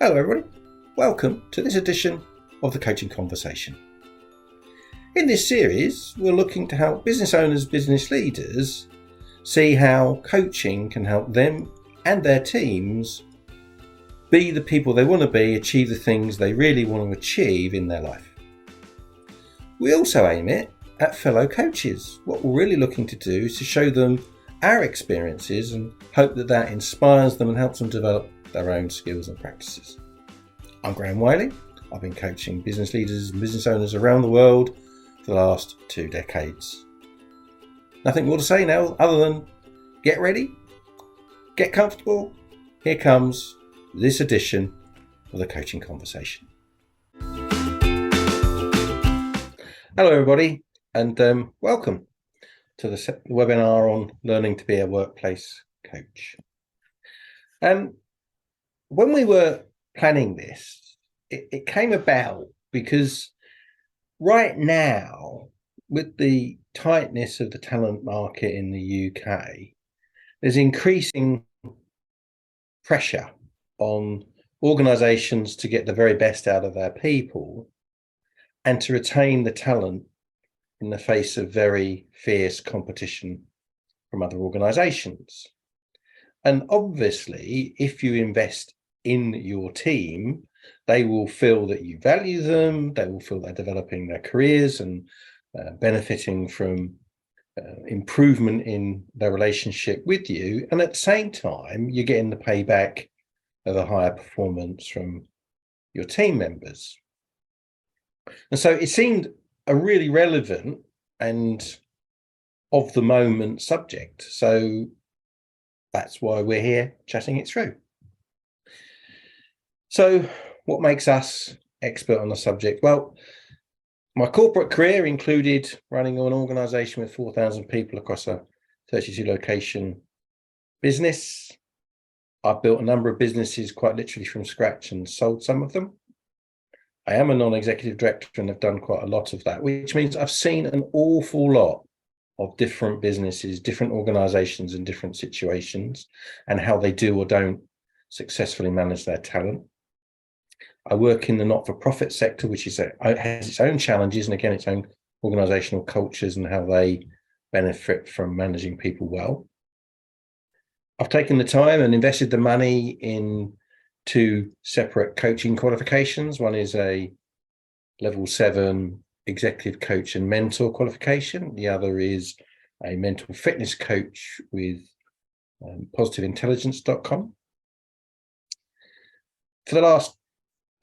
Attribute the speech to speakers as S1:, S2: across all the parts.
S1: Hello everybody, welcome to this edition of the Coaching Conversation. In this series, we're looking to help business owners, business leaders see how coaching can help them and their teams be the people they want to be, achieve the things they really want to achieve in their life. We also aim it at fellow coaches. What we're really looking to do is to show them our experiences and hope that that inspires them and helps them develop their own skills and practices. I'm Graham Whiley. I've been coaching business leaders and business owners around the world for the last 2 decades. Nothing more to say now other than get ready, get comfortable. Here comes this edition of the Coaching Conversation. Hello everybody and welcome to the webinar on learning to be a workplace coach. When we were planning this, it came about because right now, with the tightness of the talent market in the UK, there's increasing pressure on organisations to get the very best out of their people and to retain the talent in the face of very fierce competition from other organisations. And obviously, if you invest in your team, they will feel that you value them, they will feel they're developing their careers and benefiting from improvement in their relationship with you. And at the same time, you're getting the payback of a higher performance from your team members. And so it seemed a really relevant and of the moment subject. So that's why we're here chatting it through. So what makes us expert on the subject? Well, my corporate career included running an organisation with 4,000 people across a 32 location business. I've built a number of businesses quite literally from scratch and sold some of them. I am a non-executive director and have done quite a lot of that, which means I've seen an awful lot of different businesses, different organisations in different situations and how they do or don't successfully manage their talent. I work in the not-for-profit sector, which has its own challenges and again, its own organisational cultures and how they benefit from managing people well. I've taken the time and invested the money in 2 separate coaching qualifications. One is a level 7 executive coach and mentor qualification. The other is a mental fitness coach with positiveintelligence.com.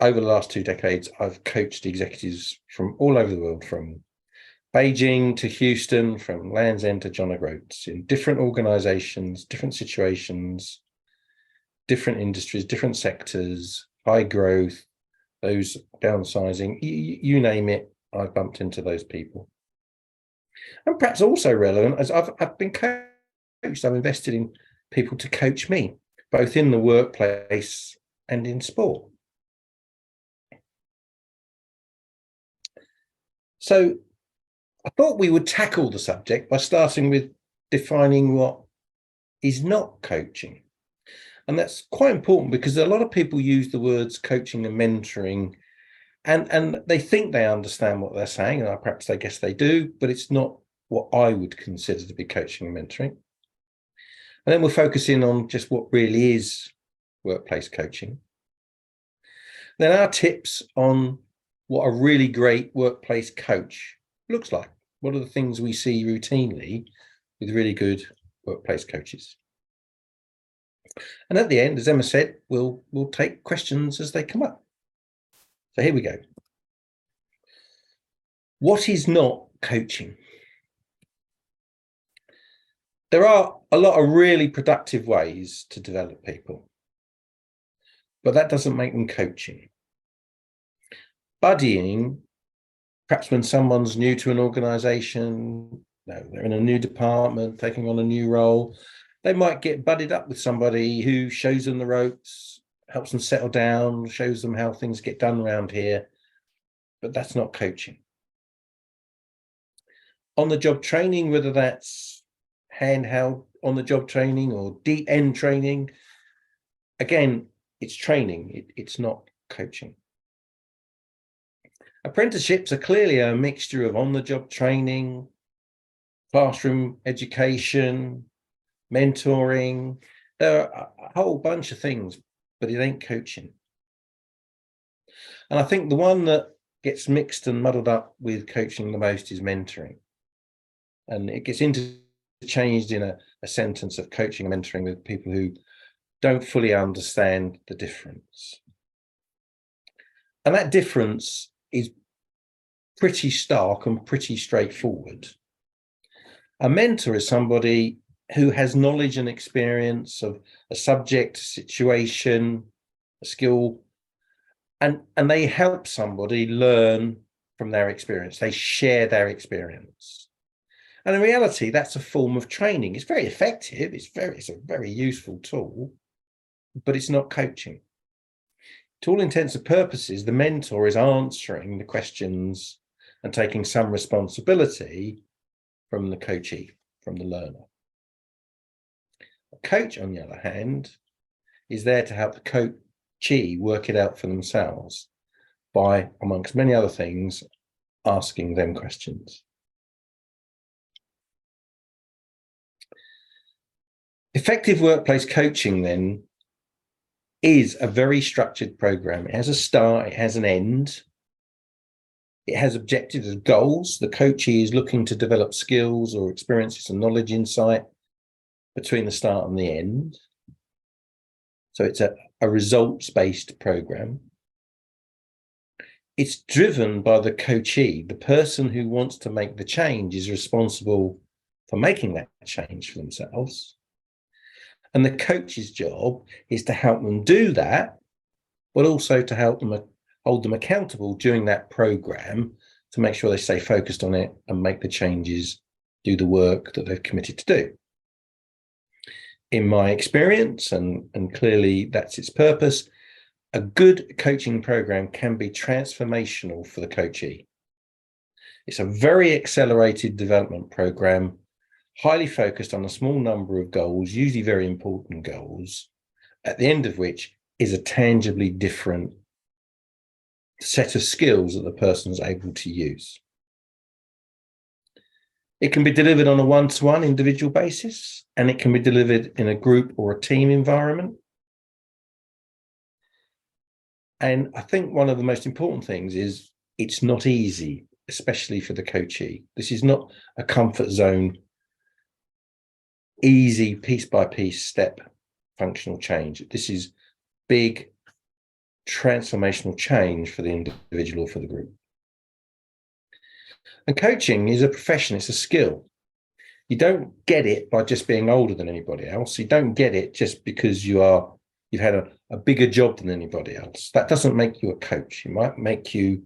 S1: Over the last 2 decades, I've coached executives from all over the world, from Beijing to Houston, from Land's End to John O'Groats, in different organizations, different situations, different industries, different sectors, high growth, those downsizing, you name it, I've bumped into those people. And perhaps also relevant, as I've been coached, I've invested in people to coach me, both in the workplace and in sport. So I thought we would tackle the subject by starting with defining what is not coaching. And that's quite important because a lot of people use the words coaching and mentoring and they think they understand what they're saying, and perhaps they guess they do, but it's not what I would consider to be coaching and mentoring. And then we'll focus in on just what really is workplace coaching. Then our tips on what a really great workplace coach looks like. What are the things we see routinely with really good workplace coaches? And at the end, as Emma said, we'll take questions as they come up. So here we go. What is not coaching? There are a lot of really productive ways to develop people, but that doesn't make them coaching. Buddying, perhaps when someone's new to an organisation, they're in a new department, taking on a new role, they might get buddied up with somebody who shows them the ropes, helps them settle down, shows them how things get done around here, but that's not coaching. On-the-job training, whether that's handheld on-the-job training or deep end training, again, it's training, it's not coaching. Apprenticeships are clearly a mixture of on-the-job training, classroom education, mentoring. There are a whole bunch of things, but it ain't coaching. And I think the one that gets mixed and muddled up with coaching the most is mentoring. And it gets interchanged in a sentence of coaching and mentoring with people who don't fully understand the difference. And that difference is pretty stark and pretty straightforward. A mentor is somebody who has knowledge and experience of a subject, a situation, a skill, and they help somebody learn from their experience. They share their experience. And in reality, that's a form of training. It's very effective. It's a very useful tool, but it's not coaching. To all intents and purposes, the mentor is answering the questions and taking some responsibility from the coachee, from the learner. A coach, on the other hand, is there to help the coachee work it out for themselves by, amongst many other things, asking them questions. Effective workplace coaching, then, is a very structured program. It has a start, it has an end. It has objectives and goals. The coachee is looking to develop skills or experiences and knowledge insight between the start and the end. So it's a results-based program. It's driven by the coachee. The person who wants to make the change is responsible for making that change for themselves. And the coach's job is to help them do that, but also to help them hold them accountable during that program to make sure they stay focused on it and make the changes, do the work that they've committed to do. In my experience, and clearly that's its purpose, a good coaching program can be transformational for the coachee. It's a very accelerated development program, highly focused on a small number of goals, usually very important goals, at the end of which is a tangibly different set of skills that the person is able to use. It can be delivered on a one-to-one individual basis, and it can be delivered in a group or a team environment. And I think one of the most important things is it's not easy, especially for the coachee. This is not a comfort zone, easy piece by piece step functional change. This is big transformational change for the individual or for the group. And coaching is a profession, it's a skill. You don't get it by just being older than anybody else. You don't get it just because you've had a bigger job than anybody else. That doesn't make you a coach. It might make you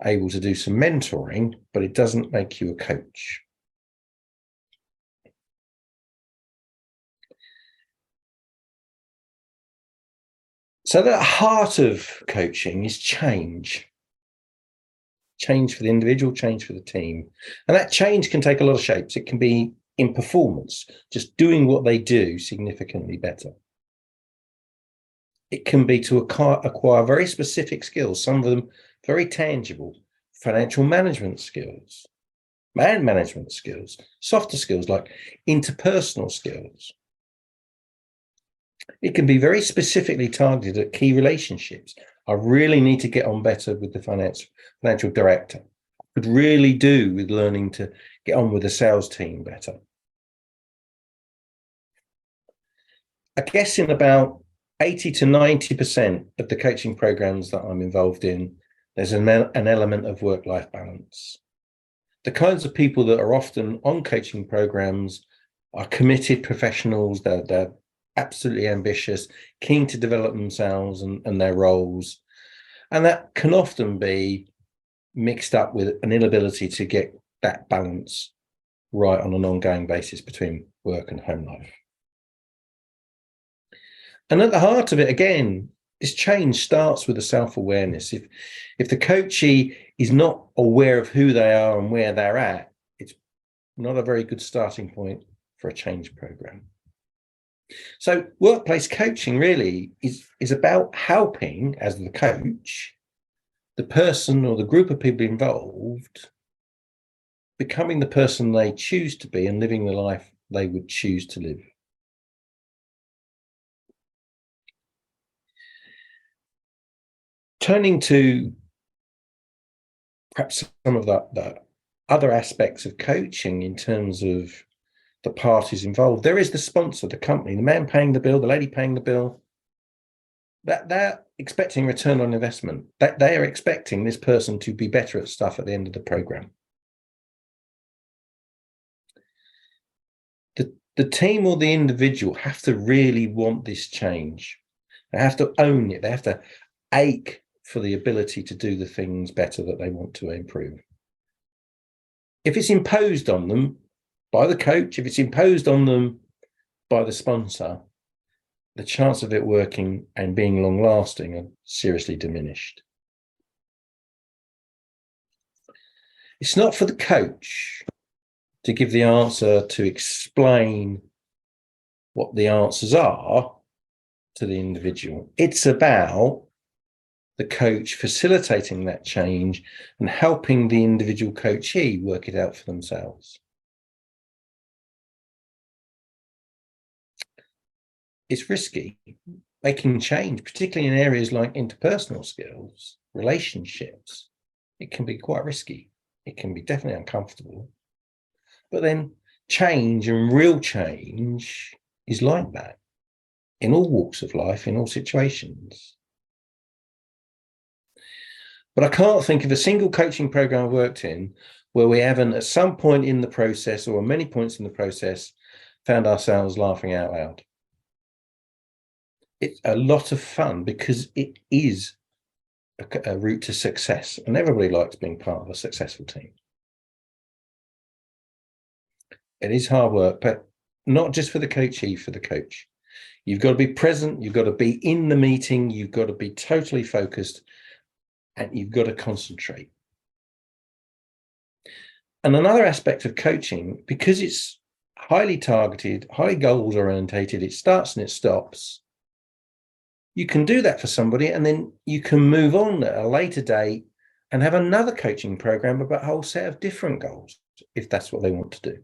S1: able to do some mentoring, but it doesn't make you a coach. So the heart of coaching is change. Change for the individual, change for the team. And that change can take a lot of shapes. It can be in performance, just doing what they do significantly better. It can be to acquire very specific skills, some of them very tangible, financial management skills, man management skills, softer skills like interpersonal skills. It can be very specifically targeted at key relationships. I really need to get on better with the financial director. I could really do with learning to get on with the sales team better. I guess in about 80 to 90% of the coaching programs that I'm involved in, there's an element of work-life balance. The kinds of people that are often on coaching programs are committed professionals. They're absolutely ambitious, keen to develop themselves and their roles. And that can often be mixed up with an inability to get that balance right on an ongoing basis between work and home life. And at the heart of it, again, this change starts with a self-awareness. If the coachee is not aware of who they are and where they're at, it's not a very good starting point for a change program. So workplace coaching really is about helping, as the coach, the person or the group of people involved becoming the person they choose to be and living the life they would choose to live. Turning to perhaps some of the other aspects of coaching in terms of the parties involved, there is the sponsor, the company, the man paying the bill, the lady paying the bill, that they're expecting return on investment, that they are expecting this person to be better at stuff at the end of the program. The team or the individual have to really want this change. They have to own it. They have to ache for the ability to do the things better that they want to improve. If it's imposed on them by the coach, if it's imposed on them by the sponsor, the chance of it working and being long lasting are seriously diminished. It's not for the coach to give the answer, to explain what the answers are to the individual. It's about the coach facilitating that change and helping the individual coachee work it out for themselves. It's risky making change, particularly in areas like interpersonal skills, relationships. It can be quite risky. It can be definitely uncomfortable. But then change and real change is like that in all walks of life, in all situations. But I can't think of a single coaching program I've worked in where we haven't, at some point in the process or many points in the process, found ourselves laughing out loud. It's a lot of fun because it is a route to success, and everybody likes being part of a successful team. It is hard work, but not just for the coachee, for the coach. You've got to be present, you've got to be in the meeting, you've got to be totally focused, and you've got to concentrate. And another aspect of coaching, because it's highly targeted, highly goals orientated, it starts and it stops. You can do that for somebody, and then you can move on at a later date and have another coaching program about a whole set of different goals, if that's what they want to do.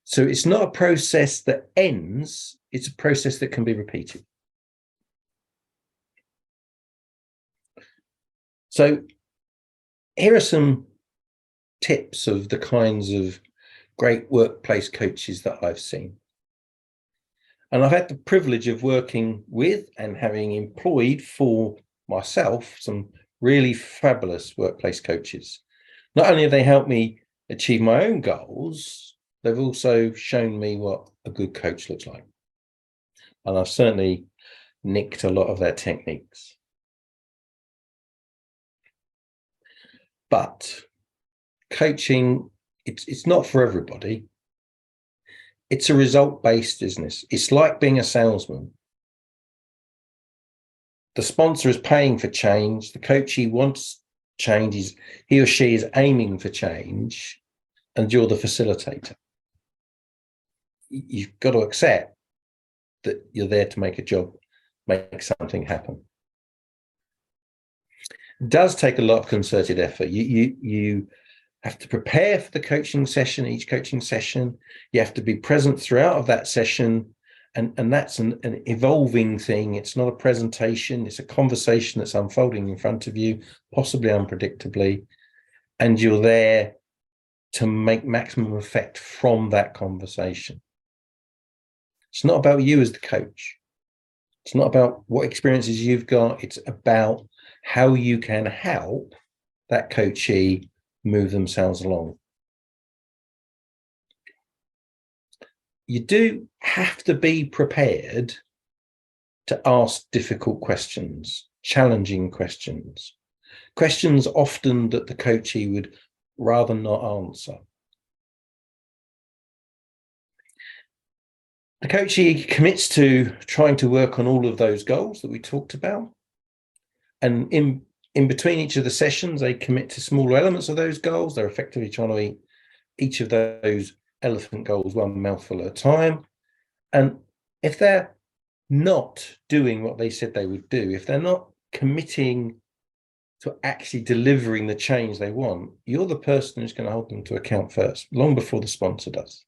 S1: So it's not a process that ends, it's a process that can be repeated. So here are some tips of the kinds of great workplace coaches that I've seen. And I've had the privilege of working with and having employed for myself some really fabulous workplace coaches. Not only have they helped me achieve my own goals, they've also shown me what a good coach looks like. And I've certainly nicked a lot of their techniques. But coaching, it's not for everybody. It's a result-based business. It's like being a salesman. The sponsor is paying for change. The coachee wants change. He or she is aiming for change, and you're the facilitator. You've got to accept that you're there to make a job, make something happen. It does take a lot of concerted effort. You have to prepare for the coaching session, each coaching session. You have to be present throughout of that session. And that's an evolving thing. It's not a presentation. It's a conversation that's unfolding in front of you, possibly unpredictably. And you're there to make maximum effect from that conversation. It's not about you as the coach. It's not about what experiences you've got. It's about how you can help that coachee move themselves along. You do have to be prepared to ask difficult questions, challenging questions, questions often that the coachee would rather not answer. The coachee commits to trying to work on all of those goals that we talked about. And in between each of the sessions, they commit to smaller elements of those goals. They're effectively trying to eat each of those elephant goals one mouthful at a time. And if they're not doing what they said they would do, if they're not committing to actually delivering the change they want, you're the person who's going to hold them to account first, long before the sponsor does.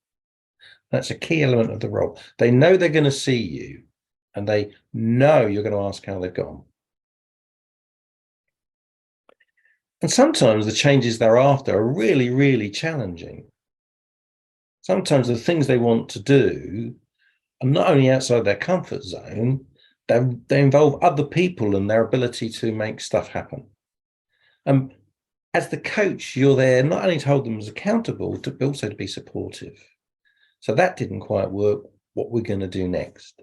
S1: That's a key element of the role. They know they're going to see you, and they know you're going to ask how they've gone. And sometimes the changes they're after are really, really challenging. Sometimes the things they want to do are not only outside their comfort zone, they involve other people and their ability to make stuff happen. As the coach, you're there not only to hold them as accountable, but also to be supportive. So that didn't quite work. What we're going to do next?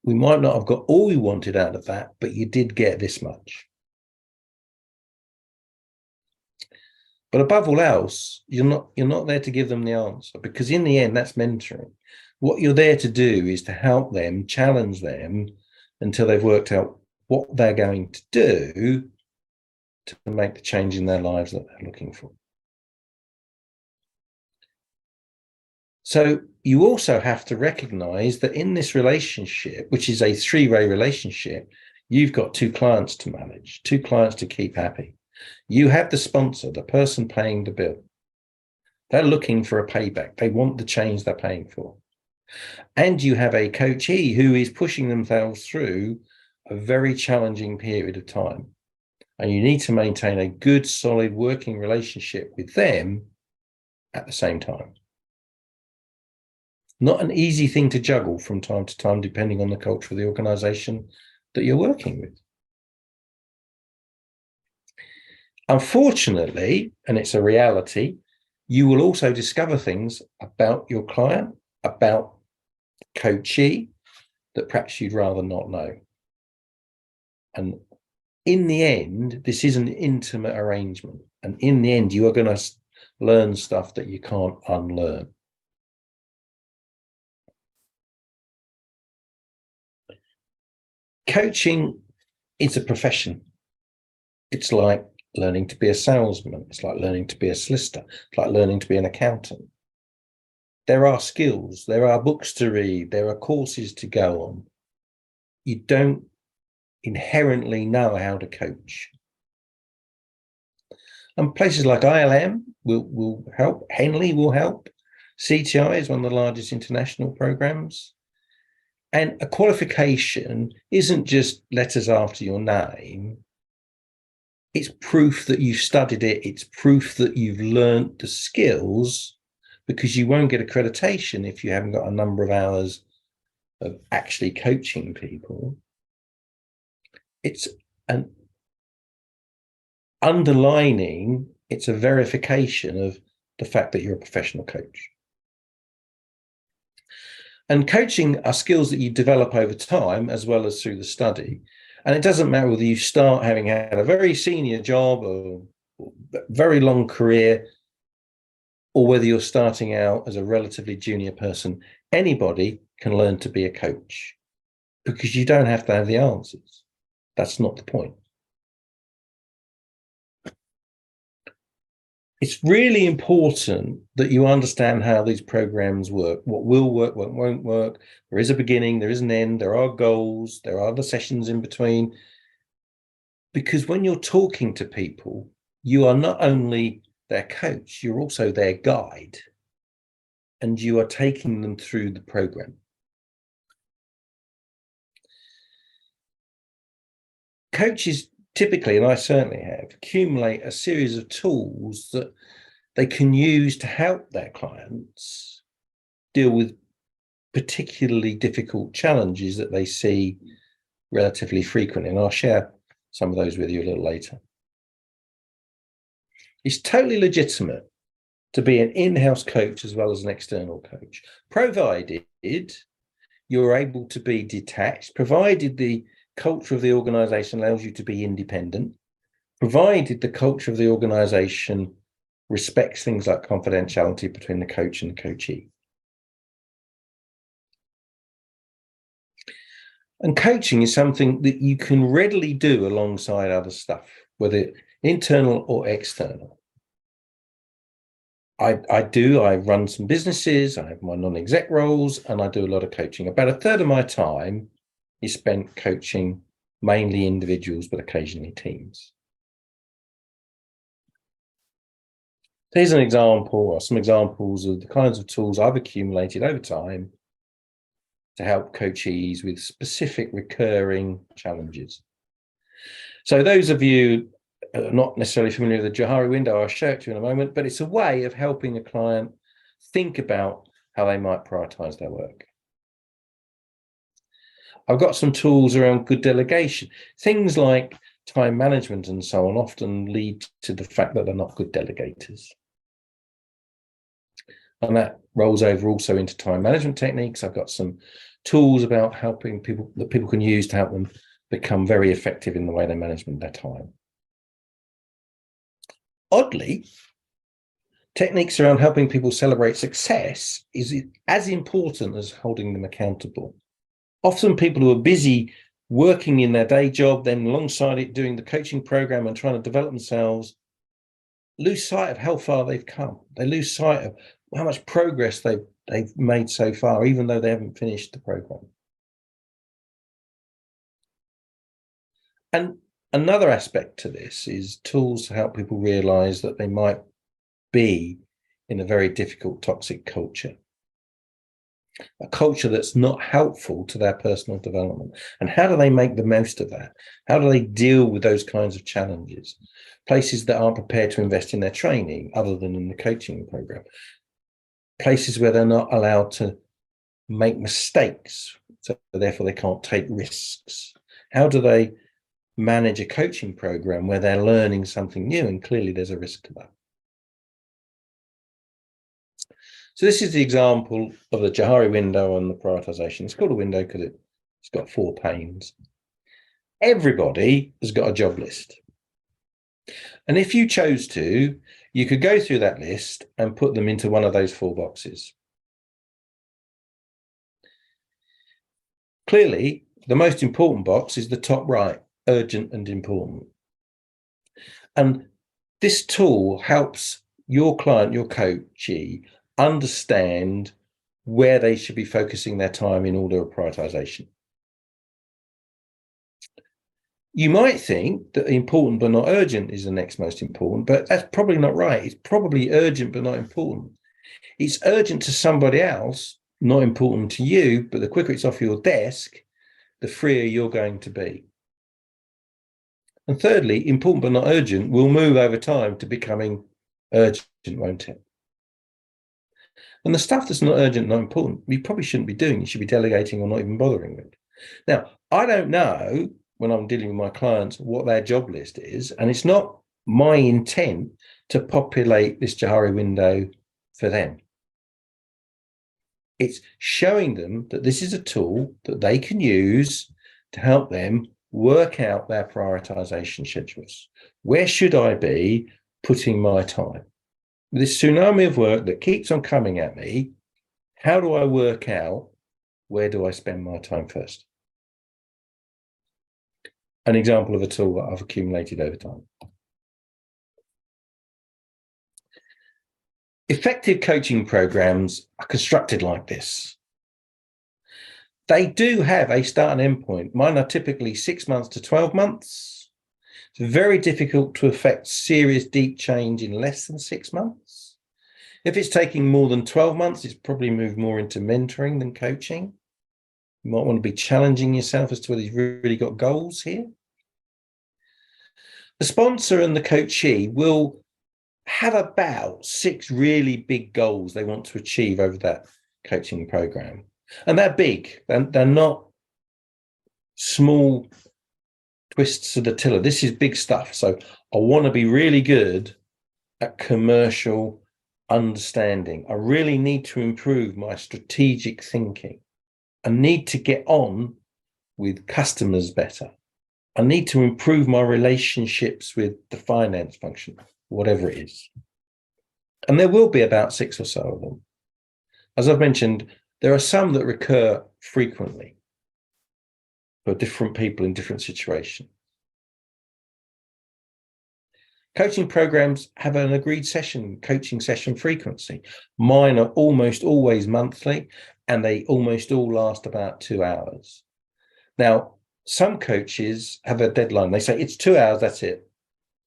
S1: We might not have got all we wanted out of that, but you did get this much. But above all else, you're not there to give them the answer, because in the end, that's mentoring. What you're there to do is to help them, challenge them until they've worked out what they're going to do to make the change in their lives that they're looking for. So you also have to recognize that in this relationship, which is a three-way relationship, you've got two clients to manage, two clients to keep happy. You have the sponsor, the person paying the bill. They're looking for a payback. They want the change they're paying for. And you have a coachee who is pushing themselves through a very challenging period of time. And you need to maintain a good, solid working relationship with them at the same time. Not an easy thing to juggle from time to time, depending on the culture of the organization that you're working with. Unfortunately, and it's a reality, you will also discover things about your client, about coachee, that perhaps you'd rather not know. And in the end, this is an intimate arrangement. And in the end, you are going to learn stuff that you can't unlearn. Coaching is a profession. It's like learning to be a salesman. It's like learning to be a solicitor. It's like learning to be an accountant. There are skills, there are books to read, there are courses to go on. You don't inherently know how to coach. And places like ILM will help, Henley will help. CTI is one of the largest international programs. And a qualification isn't just letters after your name. It's proof that you've studied it. It's proof that you've learned the skills, because you won't get accreditation if you haven't got a number of hours of actually coaching people. It's an underlining, it's a verification of the fact that you're a professional coach. And coaching are skills that you develop over time as well as through the study. And it doesn't matter whether you start having had a very senior job or very long career, or whether you're starting out as a relatively junior person. Anybody can learn to be a coach, because you don't have to have the answers. That's not the point. It's really important that you understand how these programs work, what will work, what won't work. There is a beginning, there is an end, there are goals, there are the sessions in between. Because when you're talking to people, you are not only their coach, you're also their guide, and you are taking them through the program. Coaches typically, and I certainly have, accumulate a series of tools that they can use to help their clients deal with particularly difficult challenges that they see relatively frequently. And I'll share some of those with you a little later. It's totally legitimate to be an in-house coach as well as an external coach, provided you're able to be detached, provided the culture of the organization allows you to be independent, provided the culture of the organization respects things like confidentiality between the coach and the coachee. And coaching is something that you can readily do alongside other stuff, whether internal or external. I run some businesses, I have my non-exec roles, and I do a lot of coaching. About a third of my time is spent coaching mainly individuals, but occasionally teams. Here's an example, or some examples of the kinds of tools I've accumulated over time to help coachees with specific recurring challenges. So those of you not necessarily familiar with the Johari window, I'll show it to you in a moment, but it's a way of helping a client think about how they might prioritize their work. I've got some tools around good delegation. Things like time management and so on often lead to the fact that they're not good delegators. And that rolls over also into time management techniques. I've got some tools about helping people that people can use to help them become very effective in the way they manage their time. Oddly, techniques around helping people celebrate success is as important as holding them accountable. Often people who are busy working in their day job, then alongside it doing the coaching program and trying to develop themselves, lose sight of how far they've come. They lose sight of how much progress they've made so far, even though they haven't finished the program. And another aspect to this is tools to help people realize that they might be in a very difficult, toxic culture, a culture that's not helpful to their personal development. And how do they make the most of that? How do they deal with those kinds of challenges? Places that aren't prepared to invest in their training other than in the coaching program. Places where they're not allowed to make mistakes, so therefore they can't take risks. How do they manage a coaching program where they're learning something new and clearly there's a risk to that? So this is the example of the Johari window and the prioritization. It's called a window because it's got 4 panes. Everybody has got a job list. And if you chose to, you could go through that list and put them into one of those 4 boxes. Clearly, the most important box is the top right, urgent and important. And this tool helps your client, your coachee, understand where they should be focusing their time in order of prioritization. You might think that important but not urgent is the next most important, but that's probably not right. It's probably urgent but not important. It's urgent to somebody else, not important to you, but the quicker it's off your desk, the freer you're going to be. And thirdly, important but not urgent will move over time to becoming urgent, won't it? And the stuff that's not urgent, not important, you probably shouldn't be doing. You should be delegating or not even bothering with. Now, I don't know when I'm dealing with my clients what their job list is, and it's not my intent to populate this Johari window for them. It's showing them that this is a tool that they can use to help them work out their prioritization schedules. Where should I be putting my time? This tsunami of work that keeps on coming at me, how do I work out where do I spend my time first? An example of a tool that I've accumulated over time. Effective coaching programs are constructed like this. They do have a start and end point. Mine are typically 6 months to 12 months. It's very difficult to affect serious deep change in less than 6 months. If it's taking more than 12 months, it's probably moved more into mentoring than coaching. You might want to be challenging yourself as to whether you've really got goals here. The sponsor and the coachee will have about 6 really big goals they want to achieve over that coaching program. And they're big. They're not small twists of the tiller. This is big stuff. So I want to be really good at commercial understanding. I really need to improve my strategic thinking. I need to get on with customers better. I need to improve my relationships with the finance function, whatever it is. And there will be about 6 or so of them. As I've mentioned, there are some that recur frequently for different people in different situations. Coaching programs have an agreed coaching session frequency. Mine are almost always monthly, and they almost all last about 2 hours. Now, some coaches have a deadline. They say it's 2 hours, that's it,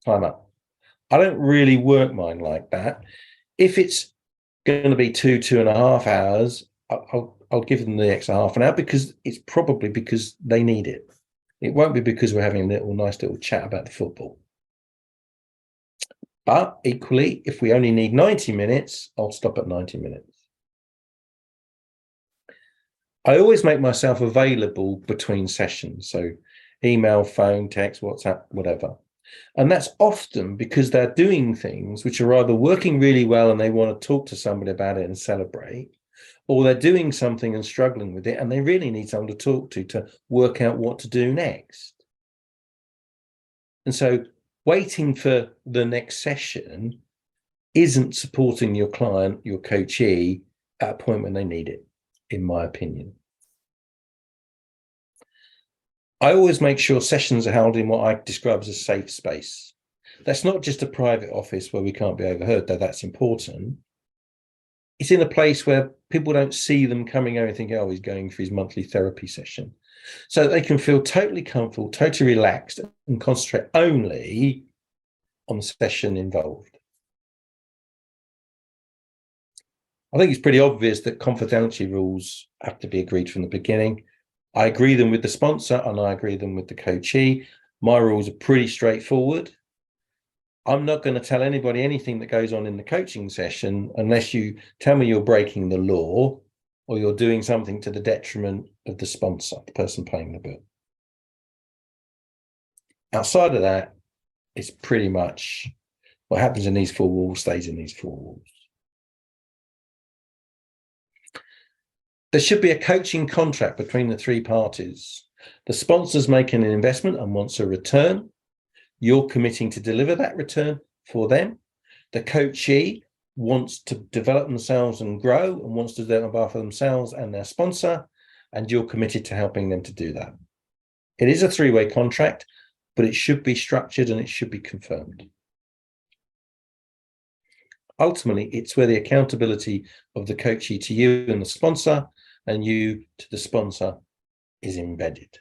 S1: time up. I don't really work mine like that. If it's going to be 2.5 hours, I'll give them the extra half an hour, because it's probably because they need it. It won't be because we're having a nice little chat about the football. But equally, if we only need 90 minutes, I'll stop at 90 minutes. I always make myself available between sessions. So email, phone, text, WhatsApp, whatever. And that's often because they're doing things which are either working really well and they want to talk to somebody about it and celebrate, or they're doing something and struggling with it and they really need someone to talk to work out what to do next. And so waiting for the next session isn't supporting your client, your coachee, at a point when they need it, in my opinion. I always make sure sessions are held in what I describe as a safe space. That's not just a private office where we can't be overheard, though that's important. It's in a place where people don't see them coming over and think, oh, he's going for his monthly therapy session. So they can feel totally comfortable, totally relaxed, and concentrate only on the session involved. I think it's pretty obvious that confidentiality rules have to be agreed from the beginning. I agree them with the sponsor and I agree them with the coachee. My rules are pretty straightforward. I'm not going to tell anybody anything that goes on in the coaching session unless you tell me you're breaking the law or you're doing something to the detriment of the sponsor, the person paying the bill. Outside of that, it's pretty much what happens in these four walls stays in these four walls. There should be a coaching contract between the three parties. The sponsor's making an investment and wants a return. You're committing to deliver that return for them. The coachee wants to develop themselves and grow and wants to do it on behalf of themselves and their sponsor, and you're committed to helping them to do that. It is a three-way contract, but it should be structured and it should be confirmed. Ultimately, it's where the accountability of the coachee to you and the sponsor and you to the sponsor is embedded.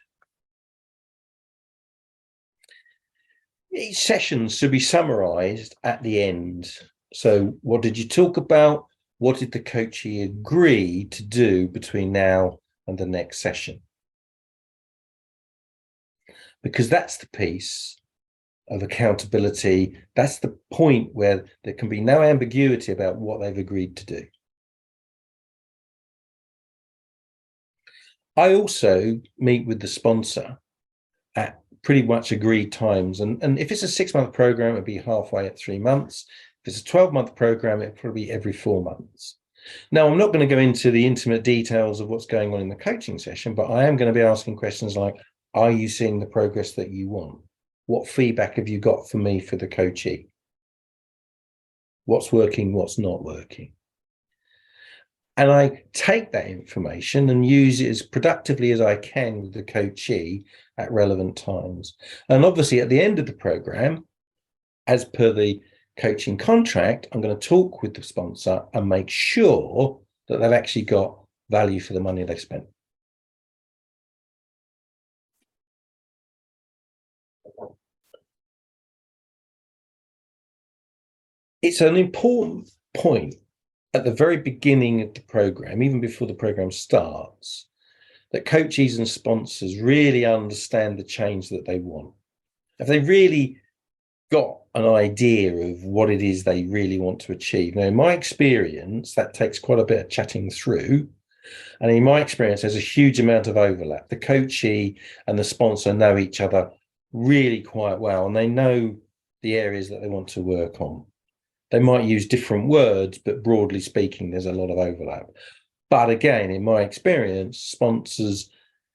S1: Each session should be summarized at the end. So what did you talk about? What did the coachee agree to do between now and the next session? Because that's the piece of accountability. That's the point where there can be no ambiguity about what they've agreed to do. I also meet with the sponsor at pretty much agreed times. And if it's a 6-month program, it'd be halfway at 3 months. If it's a 12-month program, it'd probably be every 4 months. Now, I'm not going to go into the intimate details of what's going on in the coaching session, but I am going to be asking questions like, are you seeing the progress that you want? What feedback have you got for me for the coachee? What's working, what's not working? And I take that information and use it as productively as I can with the coachee at relevant times. And obviously at the end of the program, as per the coaching contract, I'm going to talk with the sponsor and make sure that they've actually got value for the money they've spent. It's an important point at the very beginning of the program, even before the program starts, that coachees and sponsors really understand the change that they want. If they really got an idea of what it is they really want to achieve. Now, in my experience, that takes quite a bit of chatting through. And in my experience, there's a huge amount of overlap. The coachee and the sponsor know each other really quite well, and they know the areas that they want to work on. They might use different words, but broadly speaking, there's a lot of overlap. But again, in my experience, sponsors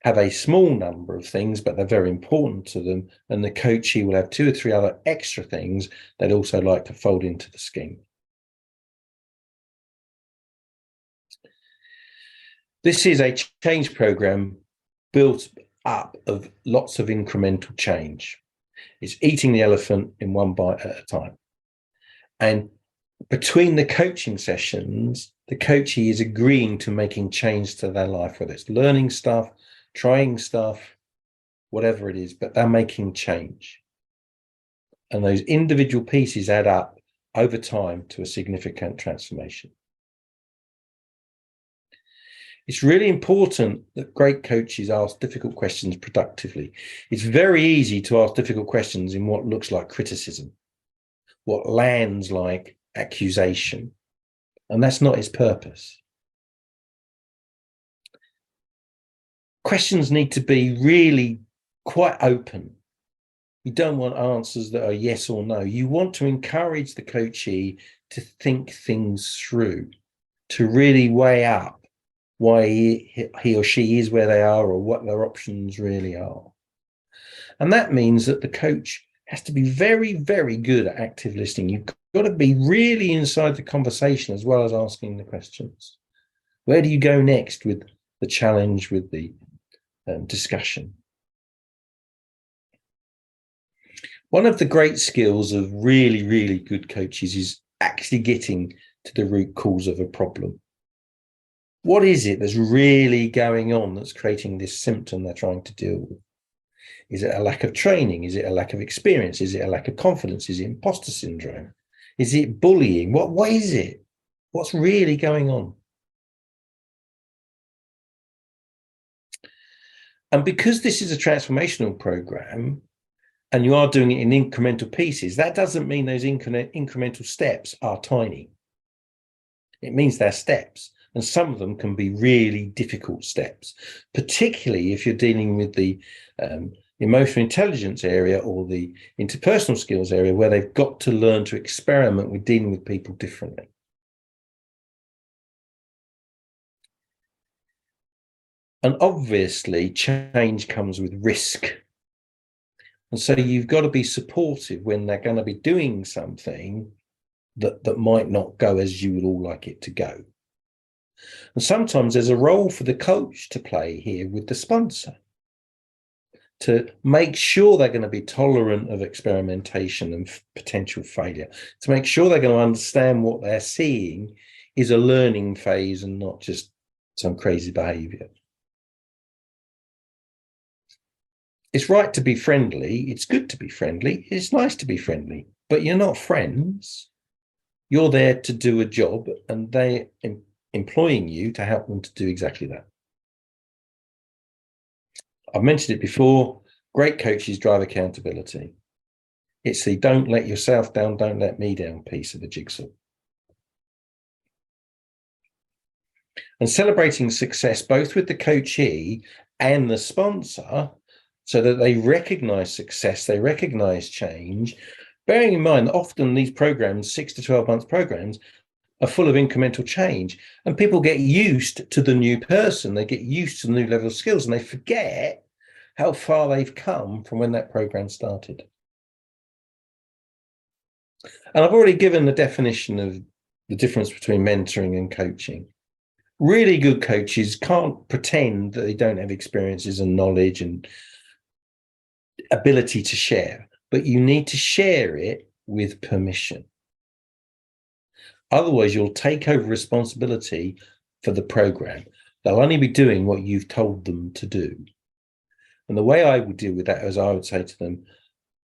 S1: have a small number of things, but they're very important to them. And the coachee will have 2 or 3 other extra things they'd also like to fold into the scheme. This is a change program built up of lots of incremental change. It's eating the elephant in one bite at a time. And between the coaching sessions, the coachee is agreeing to making change to their life, whether it's learning stuff, trying stuff, whatever it is, but they're making change. And those individual pieces add up over time to a significant transformation. It's really important that great coaches ask difficult questions productively. It's very easy to ask difficult questions in what looks like criticism, what lands like accusation, and that's not its purpose. Questions need to be really quite open. You don't want answers that are yes or no. You want to encourage the coachee to think things through, to really weigh up why he or she is where they are or what their options really are. And that means that the coach has to be very, very good at active listening. You've got to be really inside the conversation as well as asking the questions. Where do you go next with the challenge, with the discussion? One of the great skills of really, really good coaches is actually getting to the root cause of a problem. What is it that's really going on that's creating this symptom they're trying to deal with? Is it a lack of training? Is it a lack of experience? Is it a lack of confidence? Is it imposter syndrome? Is it bullying? What is it? What's really going on? And because this is a transformational program and you are doing it in incremental pieces, that doesn't mean those incremental steps are tiny. It means they're steps. And some of them can be really difficult steps, particularly if you're dealing with the emotional intelligence area or the interpersonal skills area, where they've got to learn to experiment with dealing with people differently. And obviously, change comes with risk. And so you've got to be supportive when they're going to be doing something that might not go as you would all like it to go. And sometimes there's a role for the coach to play here with the sponsor to make sure they're going to be tolerant of experimentation and potential failure, to make sure they're going to understand what they're seeing is a learning phase and not just some crazy behavior. It's right to be friendly. It's good to be friendly. It's nice to be friendly, but you're not friends. You're there to do a job and they're employing you to help them to do exactly that. I've mentioned it before, great coaches drive accountability. It's the don't let yourself down, don't let me down piece of the jigsaw. And celebrating success, both with the coachee and the sponsor, so that they recognize success, they recognize change, bearing in mind that often these programs, 6 to 12 month programs, are full of incremental change, and people get used to the new person, they get used to the new level of skills, and they forget how far they've come from when that program started. And I've already given the definition of the difference between mentoring and coaching. Really good coaches can't pretend that they don't have experiences and knowledge and ability to share, but you need to share it with permission. Otherwise, you'll take over responsibility for the program. They'll only be doing what you've told them to do. And the way I would deal with that is I would say to them,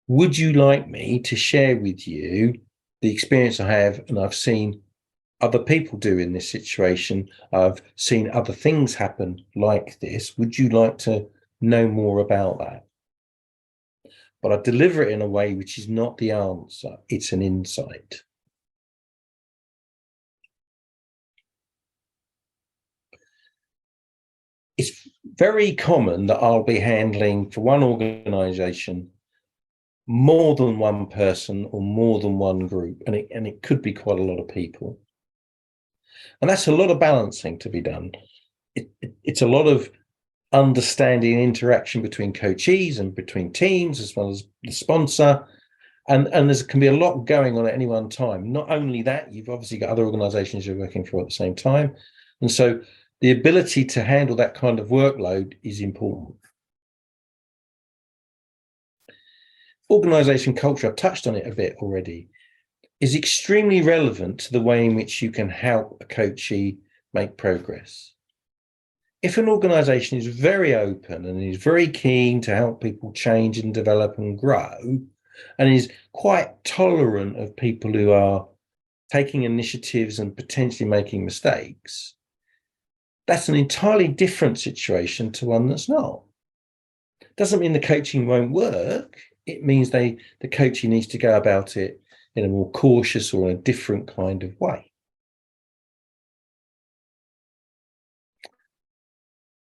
S1: would you like me to share with you the experience I have and I've seen other people do in this situation? I've seen other things happen like this. Would you like to know more about that? But I deliver it in a way which is not the answer, it's an insight. It's very common that I'll be handling for one organization more than one person or more than one group, and it could be quite a lot of people. And that's a lot of balancing to be done. It's a lot of understanding interaction between coachees and between teams, as well as the sponsor. And there can be a lot going on at any one time. Not only that, you've obviously got other organizations you're working for at the same time. And so the ability to handle that kind of workload is important. organisation culture, I've touched on it a bit already, is extremely relevant to the way in which you can help a coachee make progress. If an organisation is very open and is very keen to help people change and develop and grow, and is quite tolerant of people who are taking initiatives and potentially making mistakes, that's an entirely different situation to one that's not. Doesn't mean the coaching won't work. It means the coachee needs to go about it in a more cautious or a different kind of way.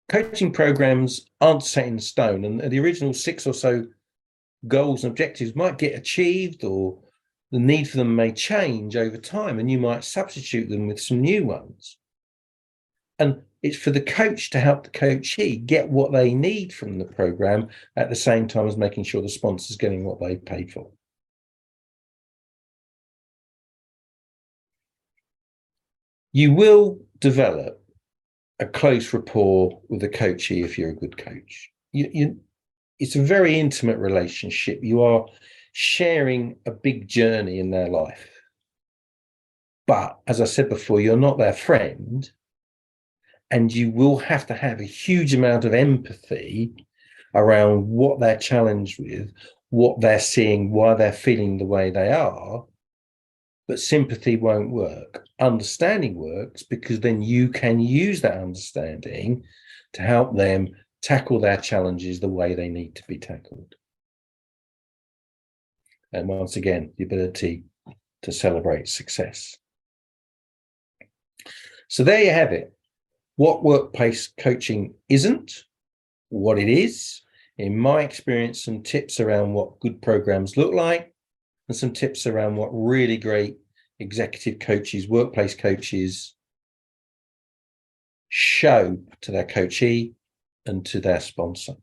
S1: Coaching programs aren't set in stone, and the original 6 or so goals and objectives might get achieved, or the need for them may change over time, and you might substitute them with some new ones. And it's for the coach to help the coachee get what they need from the program at the same time as making sure the sponsor's getting what they paid for. You will develop a close rapport with the coachee if you're a good coach. It's a very intimate relationship. You are sharing a big journey in their life. But as I said before, you're not their friend, and you will have to have a huge amount of empathy around what they're challenged with, what they're seeing, why they're feeling the way they are. But sympathy won't work. Understanding works, because then you can use that understanding to help them tackle their challenges the way they need to be tackled. And once again, the ability to celebrate success. So there you have it. What workplace coaching isn't, what it is. In my experience, some tips around what good programs look like, and some tips around what really great executive coaches, workplace coaches show to their coachee and to their sponsor.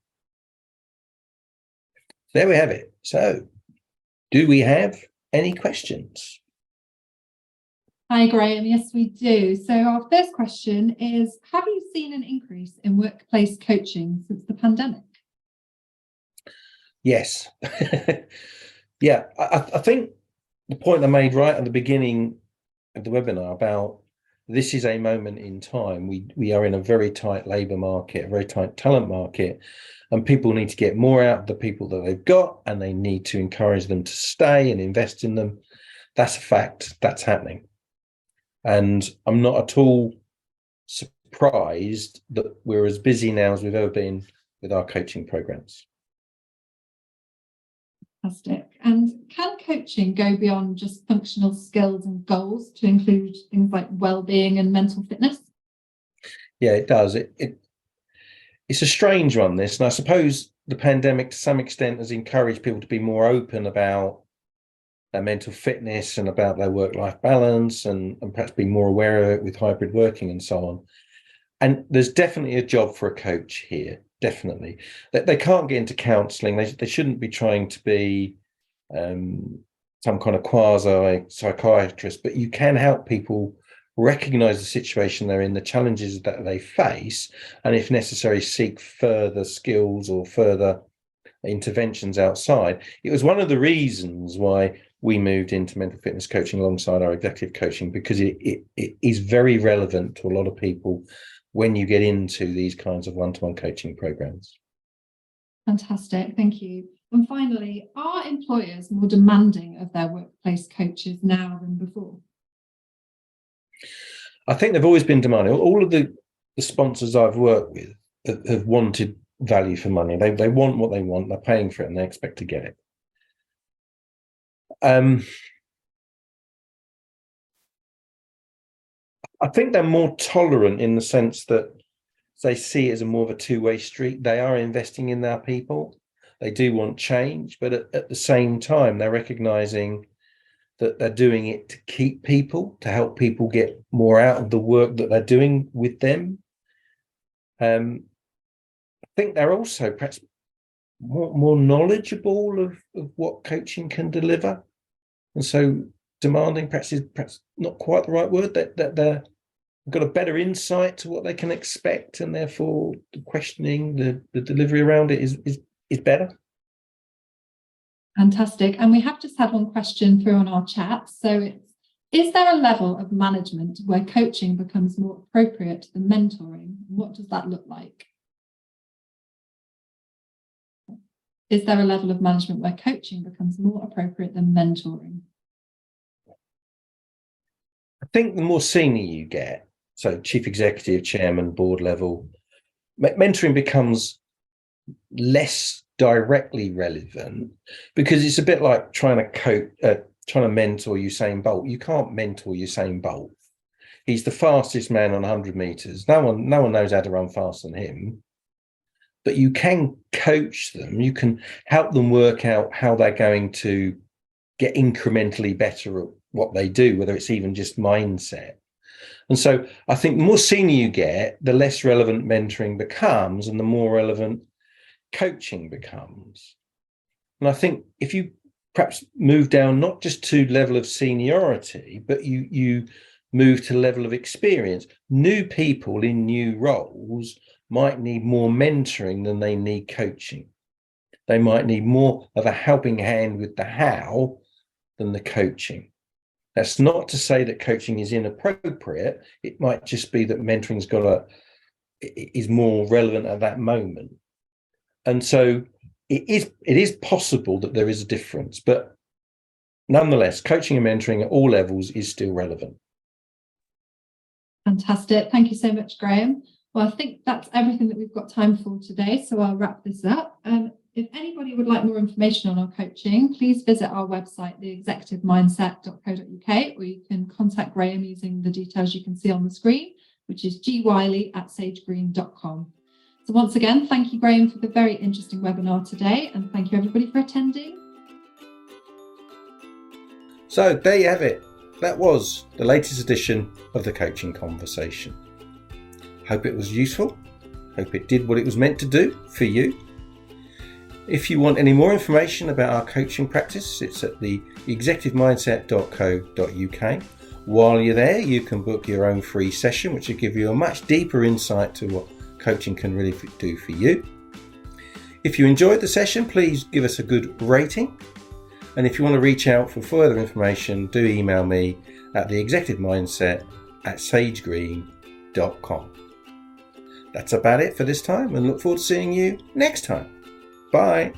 S1: There we have it. So, do we have any questions?
S2: Hi, Graham. Yes, we do. So our first question is, have you seen an increase in workplace coaching since the pandemic?
S1: Yes. Yeah, I think the point I made right at the beginning of the webinar about this is a moment in time. We are in a very tight labour market, a very tight talent market, and people need to get more out of the people that they've got, and they need to encourage them to stay and invest in them. That's a fact. That's happening. And I'm not at all surprised that we're as busy now as we've ever been with our coaching programs.
S2: Fantastic. And can coaching go beyond just functional skills and goals to include things like well-being and mental fitness?
S1: Yeah, it does. It's a strange one, this, and I suppose the pandemic to some extent has encouraged people to be more open about their mental fitness and about their work-life balance, and perhaps be more aware of it with hybrid working and so on. And there's definitely a job for a coach here, definitely. They can't get into counselling. They shouldn't be trying to be some kind of quasi-psychiatrist, but you can help people recognise the situation they're in, the challenges that they face, and if necessary, seek further skills or further interventions outside. It was one of the reasons why we moved into mental fitness coaching alongside our executive coaching, because it is very relevant to a lot of people when you get into these kinds of one-to-one coaching programs.
S2: Fantastic, thank you. And finally, are employers more demanding of their workplace coaches now than before?
S1: I think they've always been demanding. All of the sponsors I've worked with have wanted value for money. They want what they want, they're paying for it, and they expect to get it. I think they're more tolerant in the sense that they see it as a more of a two-way street. They are investing in their people. They do want change, but at the same time, they're recognizing that they're doing it to keep people, to help people get more out of the work that they're doing with them. I think they're also perhaps more knowledgeable of what coaching can deliver. And so demanding perhaps is not quite the right word, that they've got a better insight to what they can expect, and therefore the questioning, the delivery around it is better.
S2: Fantastic. And we have just had one question through on our chat. So it's, is there a level of management where coaching becomes more appropriate than mentoring? What does that look like? Is there a level of management where coaching becomes more appropriate than mentoring?
S1: I think the more senior you get, so chief executive, chairman, board level, mentoring becomes less directly relevant, because it's a bit like trying to mentor Usain Bolt. You can't mentor Usain Bolt. He's the fastest man on 100 meters. No one knows how to run faster than him. But you can coach them. You can help them work out how they're going to get incrementally better at what they do, whether it's even just mindset. And so I think the more senior you get, the less relevant mentoring becomes and the more relevant coaching becomes. And I think if you perhaps move down not just to level of seniority, but you move to level of experience, new people in new roles might need more mentoring than they need coaching. They might need more of a helping hand with the how than the coaching. That's not to say that coaching is inappropriate. It might just be that mentoring's is more relevant at that moment. And so it is possible that there is a difference, but nonetheless, coaching and mentoring at all levels is still relevant.
S2: Fantastic. Thank you so much, Graham. Well, I think that's everything that we've got time for today, so I'll wrap this up. If anybody would like more information on our coaching, please visit our website, theexecutivemindset.co.uk, or you can contact Graham using the details you can see on the screen, which is gwiley@sagegreen.com. So once again, thank you, Graham, for the very interesting webinar today, and thank you everybody for attending.
S1: So there you have it. That was the latest edition of the Coaching Conversation. Hope it was useful. Hope it did what it was meant to do for you. If you want any more information about our coaching practice, it's at the executivemindset.co.uk. While you're there, you can book your own free session, which will give you a much deeper insight to what coaching can really do for you. If you enjoyed the session, please give us a good rating. And if you want to reach out for further information, do email me at theexecutivemindset@sagegreen.com. That's about it for this time, and look forward to seeing you next time. Bye.